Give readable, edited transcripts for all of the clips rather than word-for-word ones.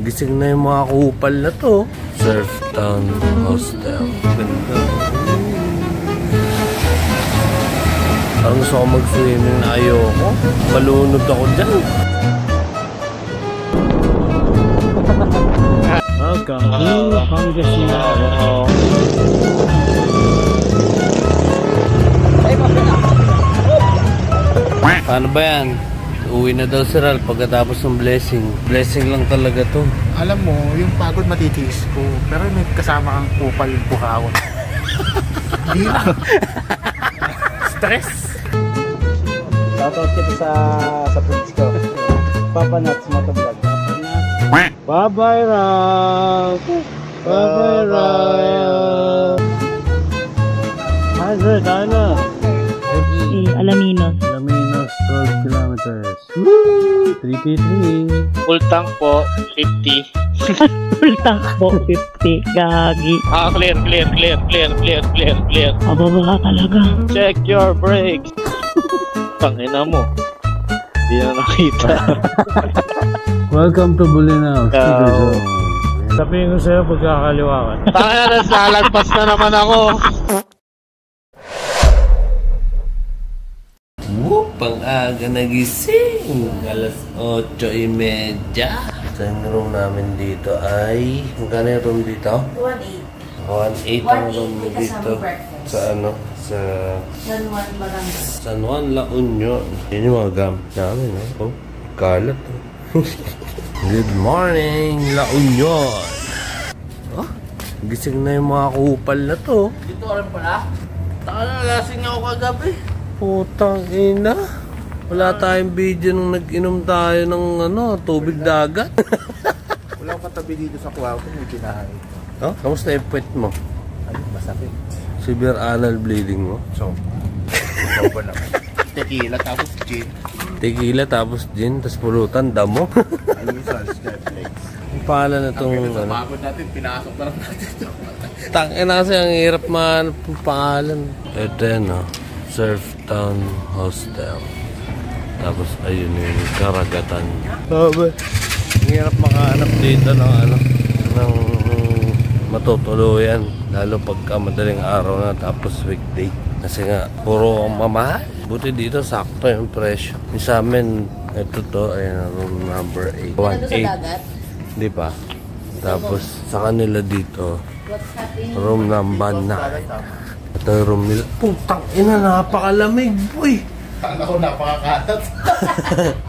Gising na yung mga kupal na to. Surf Town Hostel. Ganda. Parang gusto ko mag-swimming na ayoko. Malunod ako dyan. Welcome to Pangasinan. Paano ba yan? Uwi na daw si Ral pagkatapos ng blessing. Blessing lang talaga to. Alam mo, yung pagod matitiis ko. Pero may kasama kang kupal bukawon. Hindi lang. Stress. Shoutout kita sa friends ko. Papa Nuts Motovlog. Bye-bye, Ral. Bye-bye, Ral. Hi, Dana. Alaminos. Alaminos, 12 kilometers. Woo! 3P3. Full tank po, 50. Full tank po, 50. Gagi. Clear. Mababa talaga. Check your brakes. Tangina mo. Hindi na nakita. Welcome to Bulinaw. Sticker zone. Sabihin ko sa'yo pagkakaliwakan. Tangina, salagpas na naman ako. Pang-aga nagising. Alas 8:30. So yung room namin dito ay... Magkano yung room dito? 1.8 ang room dito. Sa ano? Sa... San Juan Barangay. San Juan, La Union. Yun yung mga gamit namin. Oh, kalat. Good morning, La Union. Oh, gising na yung mga kupal na to. Dito rin pala? Lasing ako kagabi. Putang ina. Wala tayong video nung nag-inom tayo ng ano, tubig dagat. Wala akong katabi dito sa kwarto, may kinahay. Oh, kamusta yung puwet mo? Ay, masakit. Severe anal bleeding mo? So, ikaw ba naman? Tequila tapos gin. Tequila tapos gin, tapos pulutan, damo. Ayun sa Skyflex. Ang pangalan na itong Ang ano. pagod natin, pinasok na lang natin ito. Tangina kasi ang hirap man pangalan. Ito yan, oh. Surf Town Hostel. Tapos ayun yung karagatan. Ang hirap makahanap dito ng ano, ng matutuluyan. Lalo pagka madaling araw na tapos weekday. Kasi nga, puro mamahal. Buti dito, sakto yung presyo. Sa amin, ito to, ayun, room number 8. 1.8. Di ba? Tapos sa kanila dito, room number 9. Ito yung room nila. Putang ina, napakalamig, boy! Kala ko napakakalat.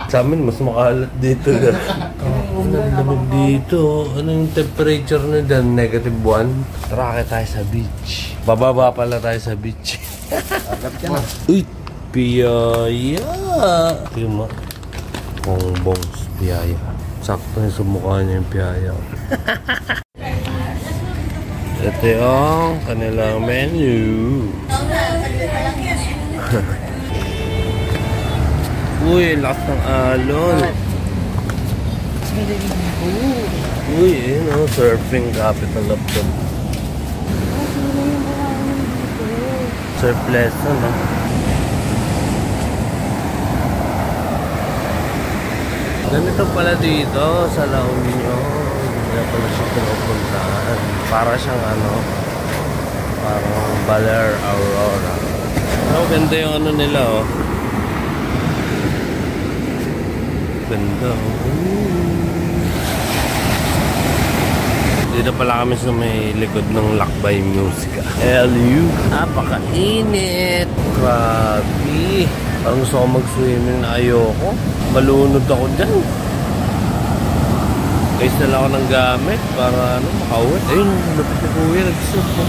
Sa amin, mas makalat dito. Ang lamig dito. Ano yung temperature na dyan? -1. Tara tayo sa beach. Bababa pala tayo sa beach. Uy! Piyaya! Tingnan mo. Bongbongs. Piyaya. Sakto yung sumukha niya yung piyaya. Ito yung kanilang menu. Uy, lakas ng alon. Uy, yun o, surfing capital of the surf lesson, no? Ganito pala dito sa La Union. Hindi pala siya pinupuntahan. Para siyang ano, parang Baler Aurora. Oh, ganda yung ano nila, oh. Ganda. Dito pala kami sa may likod ng Lakbay Musica. LU. Napakainit. Grabe. Parang gusto ko mag-swimming na ayoko. Malunod ako dyan. Guys, nala ako ng gamit para ano, makauwi. Ayun, lapit na kuya. Nag-surf mo.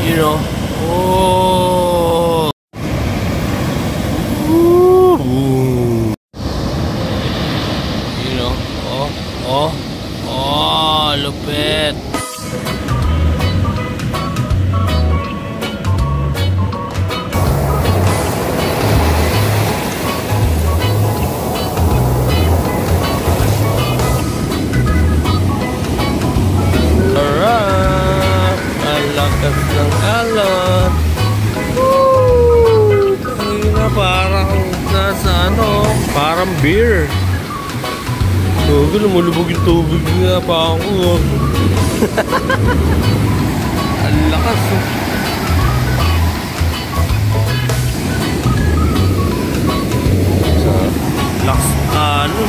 You know. Oh. You know. Oh, lupit. Lakas ng alon. Woo! Parang nasa ano, parang beer. Gogo, lumulubog yung tubig nga pa ako. Ang lakas. Sa lakas ano.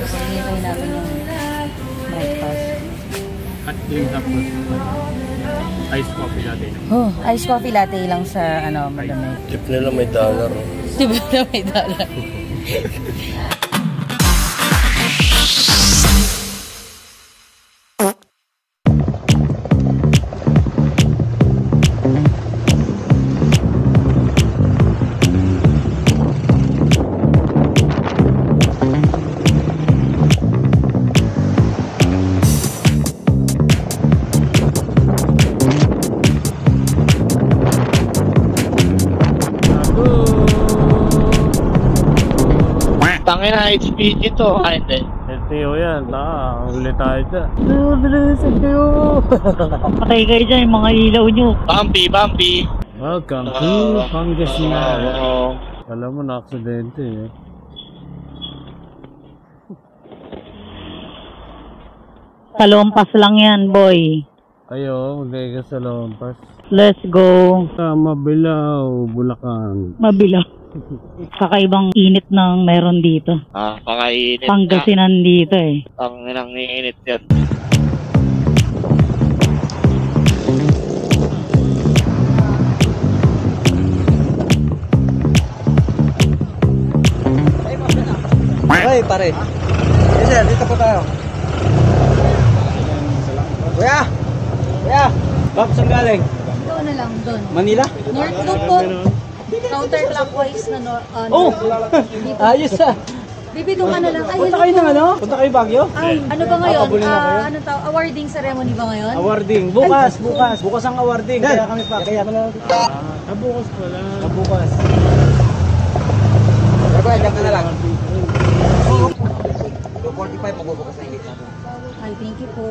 Hinihintay natin yung breakfast. At yung tapos, ice coffee latte. Oh, iced coffee latte lang sa madami. Tip nila may dollar. Diba na may dollar? Tangin na, HPG to. Ay, hindi. LTO yan, huli tayo dyan. Bilisan kayo! Patay kayo dyan yung mga ilaw nyo. Bumpy. Welcome to Pangasinan. Alam mo, na-aksidente eh. Talompas lang yan, boy. Ayo, hindi ka sa lompas. Let's go. Mabilaw, Bulacan. Mabilaw. Kakaibang init ng meron dito. Pakainit Pangasinan dito eh. Ang inang niinit yan. Hey, pare. Yes, sir. Dito po tayo. Kuya! Kuya! Bakit saan galing? Doon na lang, doon. Manila? North Loop po. Counterclockwise na Oh! Ayos ah! Bibidong ka na lang. Ay, Punta kayo ng ano? Punta kayo Baguio? Ay, ano ba ngayon? Papabulin na kayo? Ano tawag? Awarding ceremony ba ngayon? Awarding. Bukas. Bukas ang awarding. Kaya kami pa. Kaya Bukas pala. bukas. Pero kuya, dyan ka na lang. 2:45 magbubukas na init natin. Ay, thank you po.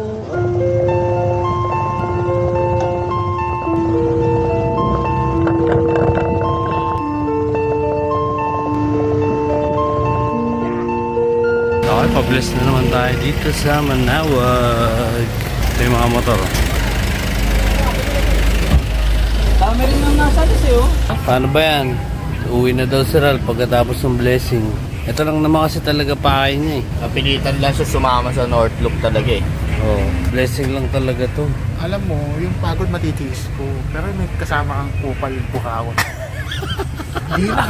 Okay, pa-bless na naman tayo dito sa Manawag. Ito yung mga motor. Dami rin nang nasa alis eh oh. Paano ba yan? Uwi na daw si Ral pagkatapos ng blessing. Ito lang naman kasi talaga pahay niya eh. Napilitan lang siya sumama sa North Loop talaga eh. Oh, blessing lang talaga to. Alam mo, yung pagod matitiis ko, pero may kasama kang kupal bukaon. Hindi na.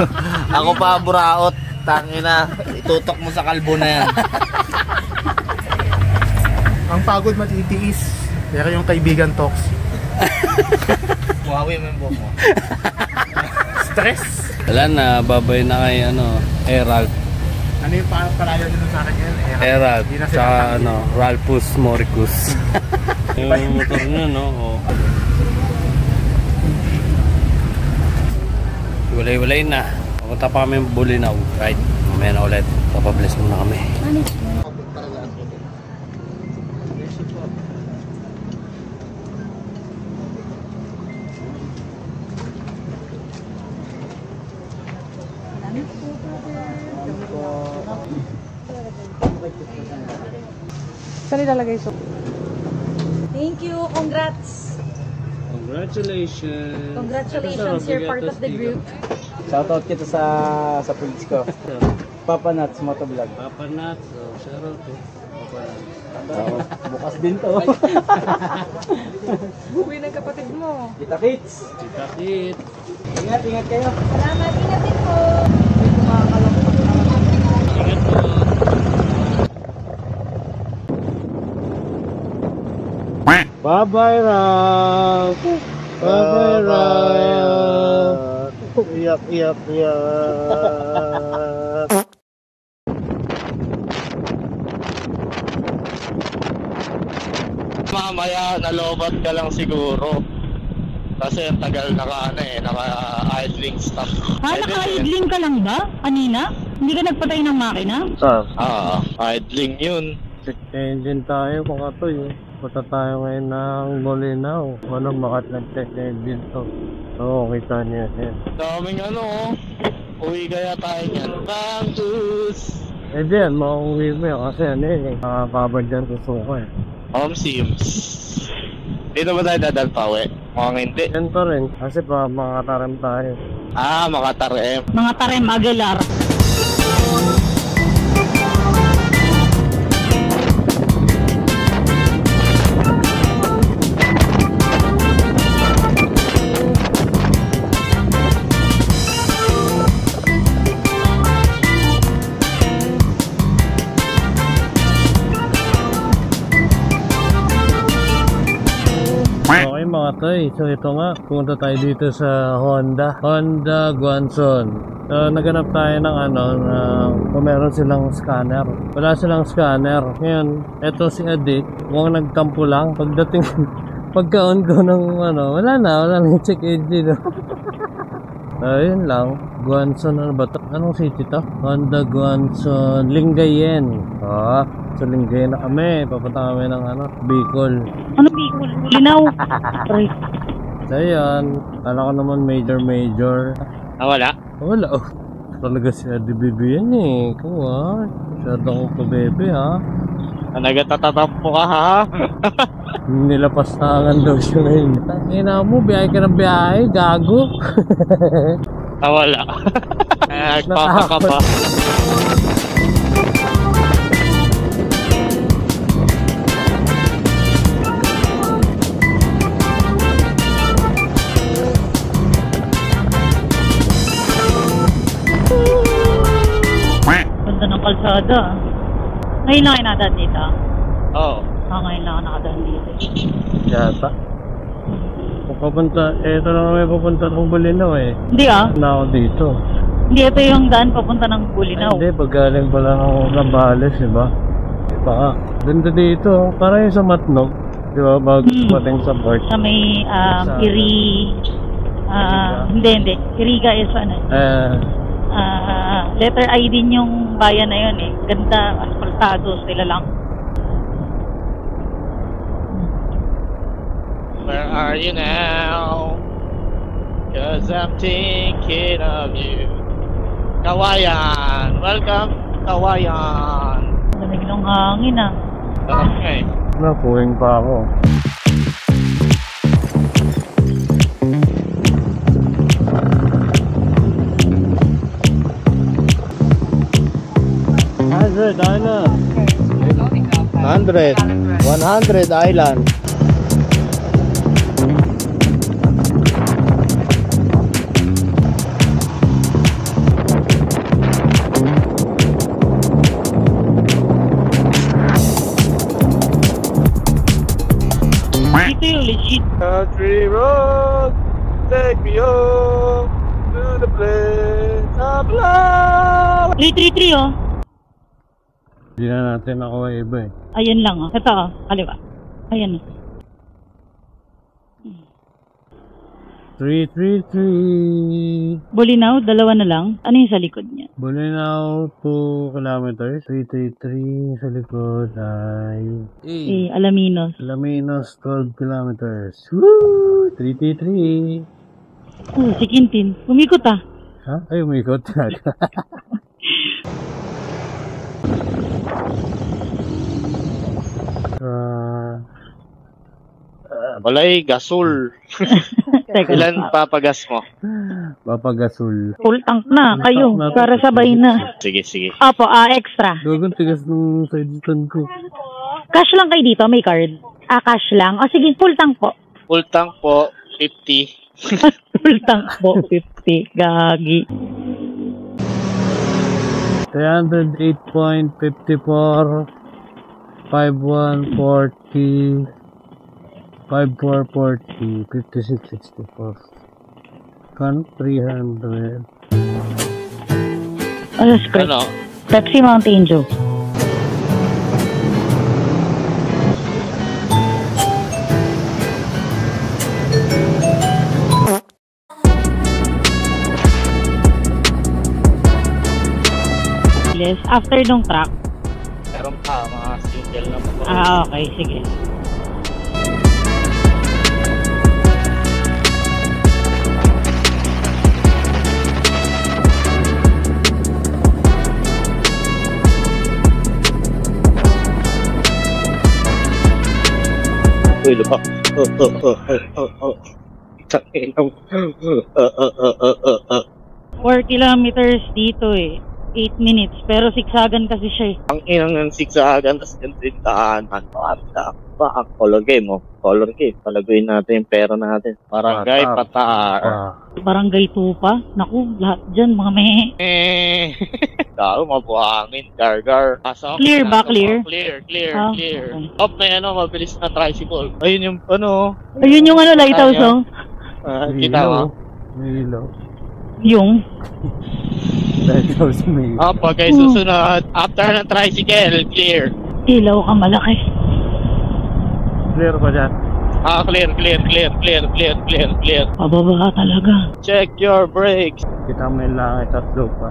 Ako pa buraot, tangina, itutok mo sa kalbo na yan. Ang pagod matitiis, pero yung kaibigan toxic. Muhawi mo yung buhok mo. Stress. Wala na, babay na kay Herald. Ano yung palayo nyo sa akin yan? Herald, Hindi na tsaka sila Ralphus Moricus. Yung motor niya, no? Oh. Walay-walay na. Papunta pa kami yung Bulinaw. Right, mamaya na ulit. Papabless muna kami. Saan ilalagay so? Thank you. Congrats. Congratulations. Congratulations. You're part of the group. Shoutout kita sa page ko. Papa Nuts Motovlog. Papa Nuts. Oh, shout out to Papa Nuts. Bukas din to. Buwi ng kapatid mo. Kita kits. Kita Kit. Ingat kayo. Salamat. Ingat din po. Ingat po. Bye-bye, Ralph. Bye-bye, Ralph. Iyak. Mamaya, nalobat ka lang siguro. Kasi ang tagal naka-idling stop. Naka-idling ka lang ba? Kanina? Hindi ka nagpatay ng makina? Idling yun. Check engine tayo, pakatoy. Punta tayo ngayon ng Bolinao. Ano, makat nag-check na yun dito. Oo, kita niya yan. Daming uwi kaya tayo yan. Bangkus! Eh diyan, mauwi mo yun kasi ano yun eh. Nakakabad dyan sa suko eh. Home Sims. Dito ba tayo dadal pa uwi? Mukhang hindi. Yan pa rin, kasi pa makataram tayo. Makatarem. Mga Tarem Aguilar. Okay mga toy, so ito nga, pumunta tayo dito sa Honda Guanzon. So naganap tayo ng kung meron silang scanner. Wala silang scanner. Ngayon, eto si Adik, mukhang nagtampo lang. Pagdating, pagka-on ko ng wala nang check engine. Ayun lang, Guanzon, ano ba ito? Anong city to? Honda Guanzon, Lingayen. So Lingayen na kami, papunta kami ng Bicol. Ano Bicol? Linaw. Sorry. So yan, kala ko naman major. Wala? Wala, oh. Talaga si Adi Bibi yan eh. Ikaw masyadong ko bebe Nagtatatampo ka ha? Nilapastangan daw siya ngayon. Ina mo, biyahe ka ng biyahe, gago. Wala. Nagpapaka pa. Ganda ng kalsada. Ngayon lang kayo nakadaan dito. Oo. Ngayon lang ako nakadaan dito. Yata. Papunta, eto lang kami papunta ng Bolinao eh. Hindi Na ako dito. Hindi ito yung daan papunta ng Bolinao. Hindi, pag galing pa lang ako ng Bales, diba? Ganda dito, parang yung sa Matnog. Diba, bago pating sa port. Sa may hindi. Iriga is letter I din yung bayan na yun eh. Ganda, asfaltado sila lang. Where are you now? 'Cause I'm thinking of you. Kawayan! Welcome, Kawayan! Lamig ng hangin Sarap nga eh. Nakuwing pa ako. Island. 100 Island. Dito yung legit. Country road, take me home to the place of love. 333 oh. Hindi na natin nakuha iba eh. Ayan lang oh. Ito oh, kaliwa. Ayan oh. 333. Bolinao, dalawa na lang. Ano yung sa likod niya? Bolinao 2 kilometers. 333 sa likod ay Alaminos. Alaminos 12 kilometers. Woo! 333. Si Quintin. Umikot ah. Ha? Ay, umikot talaga. Walay gasol. Teka. Ilan papagas mo? Papagasol. Full tank na kayo. Para sabay na. Sige. Opo, extra. Gagawin tigas ng side stand ko. Cash lang kayo dito, may card. Cash lang. O sige, full tank po. Full tank po, 50. Full tank po, 50. Gagi. 308.54 5140 5440 5664 kan 300 Ano script? Ano? Pepsi Mountain Dew. After nung track. Meron pa mga single na po. Okay, sige. Uy, lupa. Takinang. 4 kilometers dito eh. 8 minutes. Pero siksagan kasi siya eh. Ang inang ng siksagan, tas yung tindahanan. What the fuck? Color game, oh. Color game. Palaguin natin yung pera natin. Barangay Patar. Barangay Tupa. Naku, lahat dyan mga mehe. Tao, mabuhangin. Gargar. Clear ba? Clear? Clear. Ah, Clear. okay. Up na yan, mabilis na tricycle. Ayun yung ano. Ayun yung ano, lighthouse oh. Kita mo? May ilaw. Yung. Lighthouse may ilaw. Up, okay, susunod. After ng tricycle, clear. Ilaw ka malaki. Clear pa dyan. Clear. Pababa ka talaga. Check your brakes. Kita mo yung langit at lupa.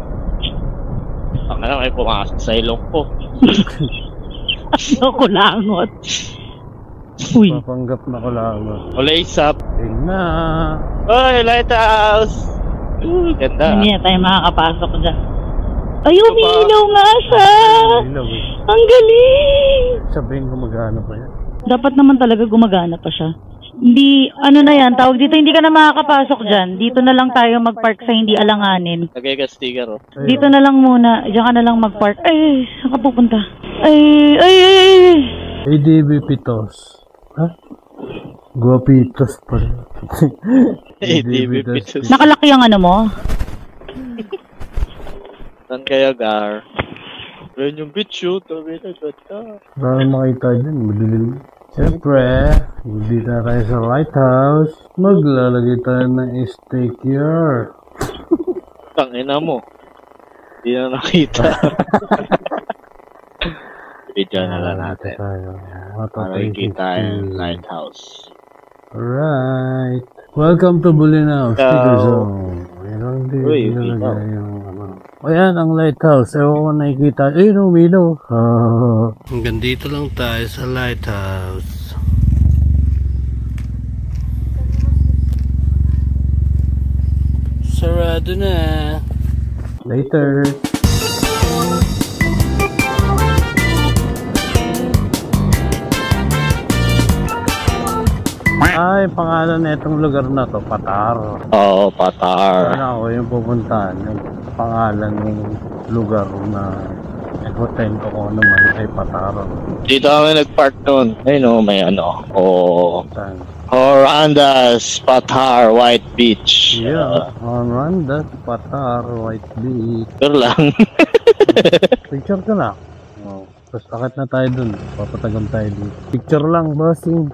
Ang ano, may pumasok sa ilong ko. Ano ko langot. Uy. Papanggap na ko lang. Lace up. Tingnan. Oy, lighthouse! Ganda. Hindi na tayo makakapasok dyan. Ayun, Diba? ilaw nga siya! Ilaw eh. Ang galing! Sabihin ko magano pa yan. Dapat naman talaga gumagana pa siya. Hindi, ano na yan, tawag dito, hindi ka na makakapasok dyan. Dito na lang tayo magpark sa hindi alanganin. Lagay ka sticker, oh. Dito na lang muna, diyan ka na lang magpark. Ay, saan ka pupunta? Ay! ADB Pitos. Ha? Guapitos pa rin. ADB Pitos. Nakalaki ang ano mo? Saan kaya, Gar? Ayun yung beach, oh. Tabi na, ganda. Para makita dyan, madilim. Siyempre, dito na tayo sa lighthouse. Maglalagay tayo ng sticker. Tangina mo. Hindi na nakita. Video na lang natin. Para makikita yung lighthouse. Alright. Welcome to Bulinaw Sticker Zone. Meron din Uy, nilagay yung ano. Ayan ang lighthouse. Ewan ko nakikita. Ayun, umilaw. Hanggang dito lang tayo sa lighthouse. Sarado na. Later. Ay, pangalan na itong lugar na to, Patar. Oo, Patar. Ano ako yung pupuntahan, yung pangalan ng lugar na hotel ko naman ay Patar. Dito kami nag-park noon. Ayun, oh, may ano. Oh. Saan? Horandas, Patar, White Beach. Yeah, on Randa, Patar, White Beach. Sure lang. Picture ka na. Oh, tapos akit na tayo dun. Papatagan tayo dun. Picture lang, bossing.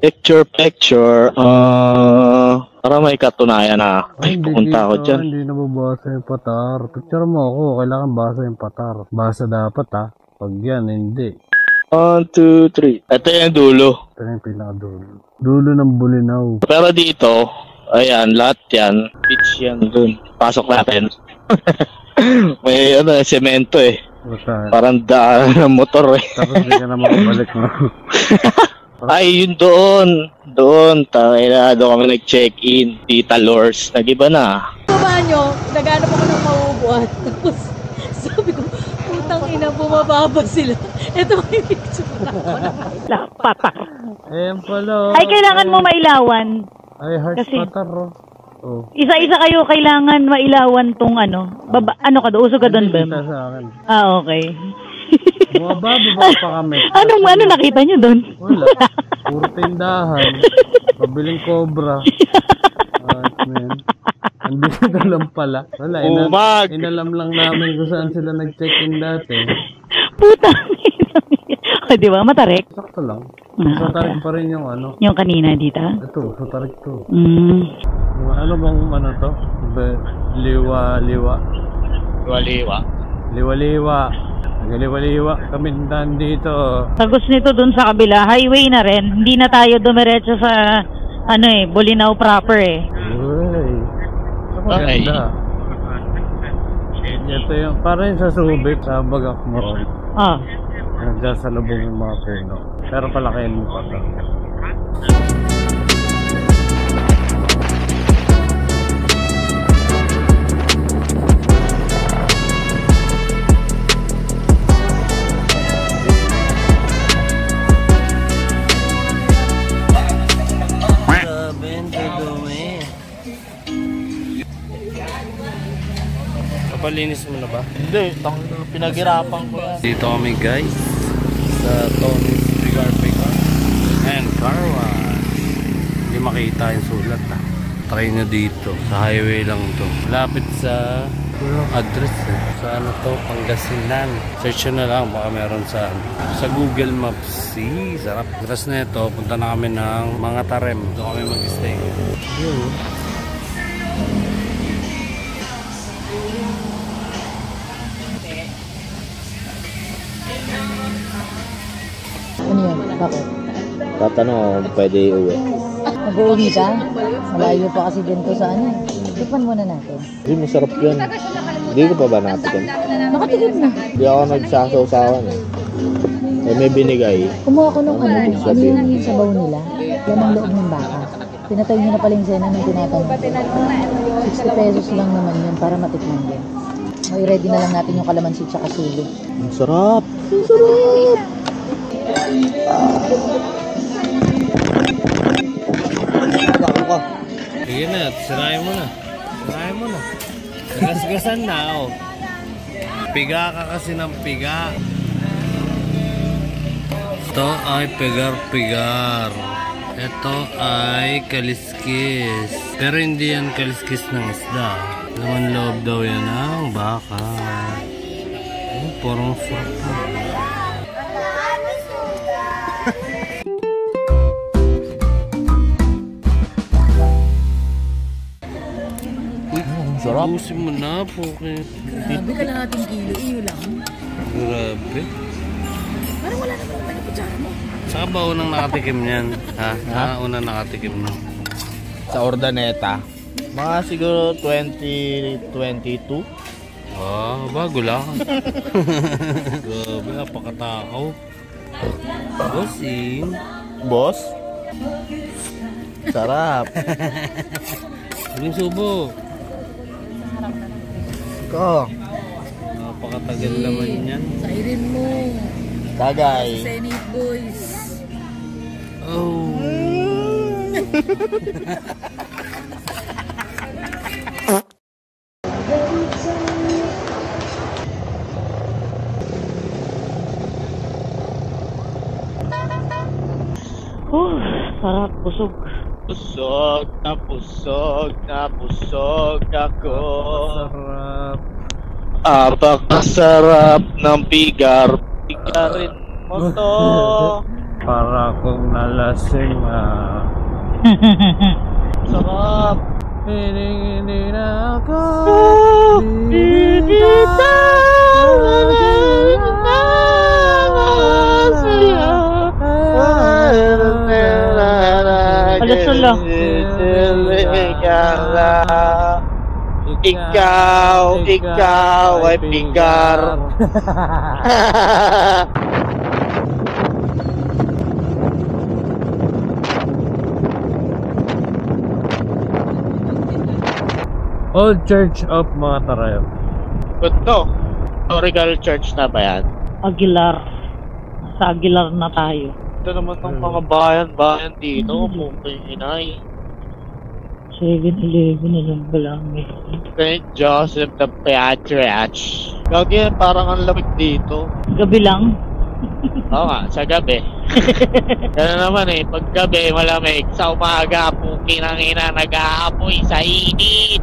Picture. Para may katunayan na. Ay, pupunta ako dyan. Hindi nababasa yung Patar. Picture mo ako. Kailangan basa yung Patar. Basa dapat ha. Pag yan, hindi. 1, 2, 3. Ito yung dulo. Ito na yung pinakadulo. Dulo ng Bulinaw. Pero dito, ayan, lahat yan. Beach yan dun. Pasok natin. May ano, semento eh. Basta. Parang daan ng motor eh. Tapos hindi ka na makabalik na. Ay, yun doon. Doon, doon kami nag-check-in. Tita Lors, nag-iba na. Baba nyo, naghanap ako ng mauubuan. Tapos, sabi ko, putang ina, bumababa sila. Ito may picture na. Patak. Ayan pala. Ay, kailangan mo mailawan. Ay, heart Kasi- Patar oh. Isa-isa kayo kailangan mailawan tong ano. Ano ka doon? Uso ka doon, Bem? Kita sa akin. Ah, okay. Baba pa kami. Ano nakita nyo doon? Wala. Puro tindahan. Pabiling cobra. Man. Andito ka lang pala. Wala. Inalam lang namin kung saan sila nag-check-in dati. Puta. O, di ba? Matarek. Sakto lang. Ah, Satarik pa rin yung ano. yung kanina dito. Ito, satarik to. Ano bang ano to? Liwa-liwa. Waliwa. Liwa-liwa. Nagaliwa-liwa kami nandito. Tagos nito dun sa kabila. Highway na rin. Hindi na tayo dumiretso sa Bulinaw proper eh. Uy. Maganda. Ito yung parang sa Subic sa Bagak Moron. Ah. Nandiyan sa lubong yung mga puno. Pero palakihin mo pa to. Napalinis mo na ba? Hindi, pinaghirapan ko yan. Dito kami guys sa Tony's Pigar and Car Wash. Hindi makita yung sulat ah. Try nyo dito. Sa highway lang to. Lapit sa address eh. Sa ano to? Pangasinan. Search nyo na lang. Baka meron sa Google Maps. Sarap. Tapos na ito, punta na kami ng mga Tarem. Doon kami mag-stay. Yun. Ano yan? Bakit? Tatanong kung pwede uwi. Nag-uwi ka? Malayo pa kasi din to sa ano. Tikman muna natin. Hindi, masarap yun. Hindi ko pa ba natikin? Nakatikim na. Hindi ako nagsasaw-sawan eh. Eh, may binigay. Kumuha ko nung ano yung sabaw nila. Yan ang loob ng baka. Pinatay niyo na pala yung sena ng tinatanong. 60 pesos lang naman yun para matikman din. May ready na lang natin yung kalamansi tsaka sili. Ang sarap! Ang sarap! Sige na, sirahin mo na. Sirahin mo na. Nagasgasan na oh. Piga ka kasi ng piga. Ito ay pigar-pigar. Ito ay kaliskis. Pero hindi yan kaliskis ng isda. Laman loob daw yan ang baka. Parang sarap na. Sarap. Ubusin mo na po. Grabe ka nating kilo. Iyo lang. Grabe. Parang wala naman naman yung kutsara mo. Saka ba unang nakatikim niyan? Ha? Unang nakatikim mo? Sa Ordaneta. Mga siguro 2022. Ah, bago lang. Grabe, napakatakaw. Bossing. Boss? Sarap. Huling subo. Ko. Napakatagal naman yan. Sairin mo. Tagay. Senate boys. Oh. Sarap, busog. Busog na busog na busog ako. Sarap. Apakasarap ng pigar. Pigarin mo to. Para akong nalasing Sarap. Hindi na ako Alasala. Ikaw ay pigar. Old Church of mga Tarayo. Ito, historical church na ba yan? Aguilar. Sa Aguilar na tayo. Ito naman ng mga bayan-bayan dito, mukhay inay. 7-Eleven na lang pala. St. Joseph the Patriarch. Gagi, parang ang lamig dito. Gabi lang. Oo nga, sa gabi. Gano'n naman eh, pag gabi malamig, sa umaga, puki ng ina, nag-aapoy sa init.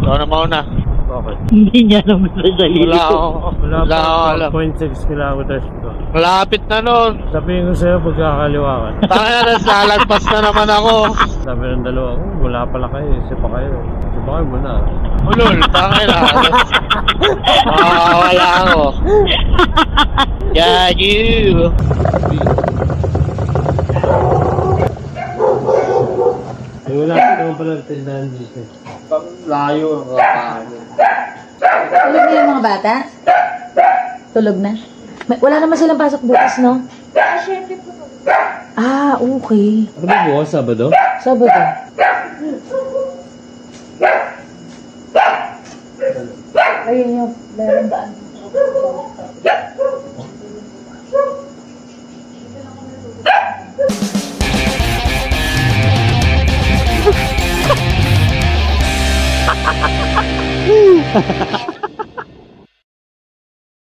Ikaw na mauna. Okay. Hindi niya alam sa sarili Wala ko. Wala akong alam. 4.6 kilometers ito. Malapit na nun. Sabihin ko sa'yo pagkakaliwakan. Tangina na, lalagpas na naman ako. Sabi ng dalawa, wala pala kayo, isa pa kayo. Isa pa kayo muna. Ulol, tangina. Wala ako. Gagi. Wala naman pala tindahan dito. Layo ang kapahan. Tulog na yung mga bata? Tulog na? Wala naman silang pasok bukas, no? Ah, okay. Ano ba bukas, Sabado? Sabado. Ayun yung meron daan.